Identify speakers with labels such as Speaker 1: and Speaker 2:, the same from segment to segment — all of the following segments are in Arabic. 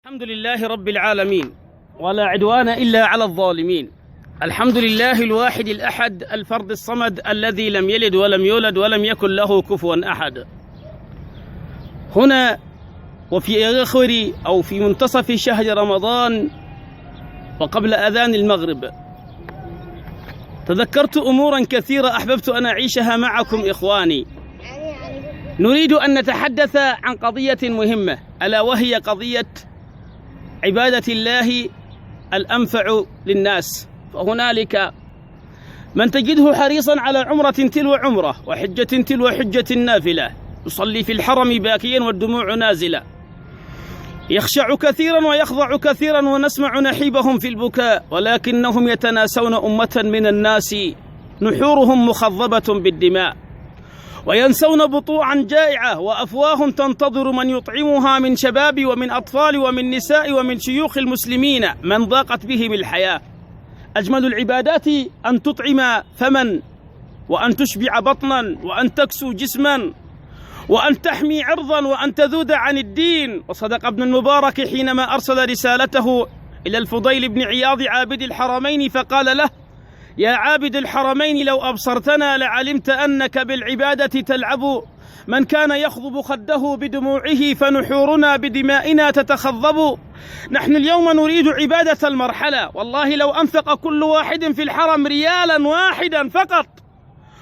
Speaker 1: الحمد لله رب العالمين ولا عدوان إلا على الظالمين. الحمد لله الواحد الأحد الفرد الصمد الذي لم يلد ولم يولد ولم يكن له كفوا أحد. هنا وفي آخر أو في منتصف شهر رمضان وقبل أذان المغرب تذكرت أمورا كثيرة أحببت أن أعيشها معكم إخواني. نريد أن نتحدث عن قضية مهمة ألا وهي قضية عبادة الله الأنفع للناس. فهنالك من تجده حريصا على عمرة تلو عمرة وحجة تلو حجة نافلة، يصلي في الحرم باكيا والدموع نازلة، يخشع كثيرا ويخضع كثيرا ونسمع نحيبهم في البكاء، ولكنهم يتناسون أمة من الناس نحورهم مخضبة بالدماء، وينسون بطوعا جائعة وأفواه تنتظر من يطعمها من شباب ومن أطفال ومن نساء ومن شيوخ المسلمين من ضاقت بهم الحياة. أجمل العبادات أن تطعم فما، وأن تشبع بطنا، وأن تكسو جسما، وأن تحمي عرضا، وأن تذود عن الدين. وصدق ابن المبارك حينما أرسل رسالته إلى الفضيل بن عياض عابد الحرمين فقال له: يا عابد الحرمين لو أبصرتنا لعلمت أنك بالعبادة تلعب، من كان يخضب خده بدموعه فنحورنا بدمائنا تتخضب. نحن اليوم نريد عبادة المرحلة. والله لو أنفق كل واحد في الحرم ريالا واحدا فقط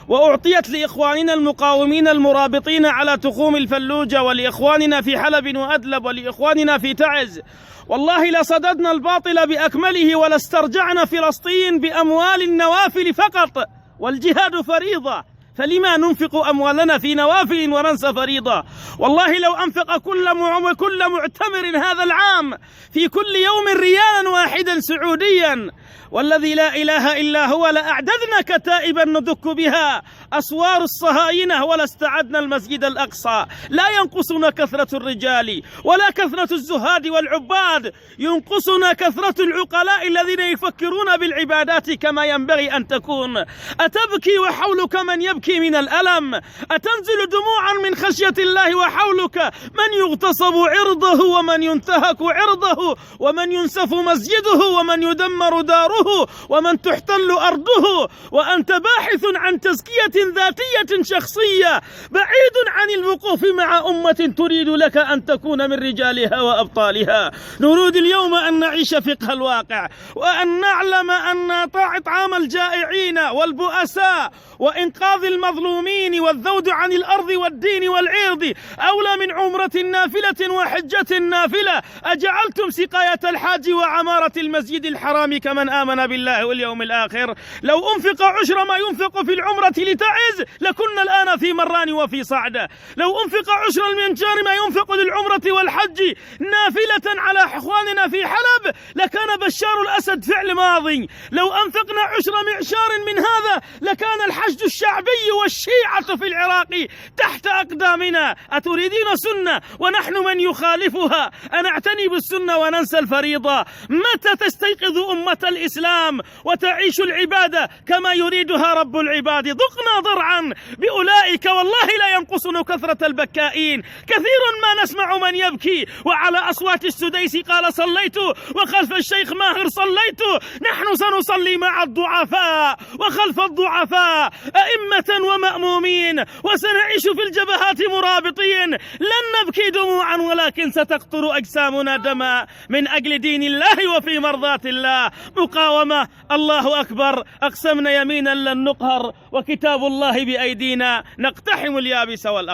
Speaker 1: وأعطيت لإخواننا المقاومين المرابطين على تخوم الفلوجة، ولإخواننا في حلب وأدلب، ولإخواننا في تعز، والله لصددنا الباطل بأكمله ولاسترجعنا فلسطين بأموال النوافل فقط، والجهاد فريضة، فلما ننفق أموالنا في نوافل وننسى فريضة؟ والله لو أنفق كل معتمر هذا العام في كل يوم ريالا واحدا سعوديا والذي لا إله إلا هو لأعددنا كتائبا ندك بها أسوار الصهاينة ولاستعدنا المسجد الأقصى. لا ينقصنا كثرة الرجال ولا كثرة الزهاد والعباد، ينقصنا كثرة العقلاء الذين يفكرون بالعبادات كما ينبغي أن تكون. أتبكي وحولك من يبكي من الألم؟ أتنزل دموعا من خشية الله وحولك من يغتصب عرضه ومن ينتهك عرضه ومن ينسف مسجده ومن يدمر داره ومن تحتل أرضه، وأنت باحث عن تزكية ذاتية شخصية بعيد عن الوقوف مع أمة تريد لك أن تكون من رجالها وأبطالها. نريد اليوم أن نعيش فقه الواقع، وأن نعلم أن إطعام الجائعين والبؤساء وإنقاذ المظلومين والذود عن الأرض والدين والعرض أولى من عمرة نافلة وحجة نافلة. أجعلتم سقاية الحاج وعمارة المسجد الحرام كمن آمن بالله واليوم الآخر؟ لو أنفق عشر ما ينفق في العمرة لتعز لكنا الآن في مران وفي صعدة. لو أنفق عشر المنشار ما ينفق للعمرة والحج نافلة على إخواننا في حلب لكان بشار الأسد فعل ماضي. لو أنفقنا عشر معشار من هذا لكان الحشد الشعبي والشيعة في العراق تحت أقدامنا. أتريدين سنة ونحن من يخالفها؟ أنعتني بالسنة وننسى الفريضة؟ متى تستيقظ أمة الإسلام وتعيش العبادة كما يريدها رب العباد؟ ضقنا ضرعا بأولئك والله لا ينقصنا كثرة البكائين. كثير ما نسمع من يبكي وعلى أصوات السديس قال صليت، وخلف الشيخ ماهر صليت. نحن سنصلي مع الضعفاء وخلف الضعفاء أئمة ومأمومين، وسنعيش في الجبهات مرابطين. لن نبكي دموعا ولكن ستقطر أجسامنا دما من أجل دين الله وفي مرضاة الله. مقاومة، الله أكبر، أقسمنا يمينا لن نقهر، وكتاب الله بأيدينا نقتحم اليابس والأخضر.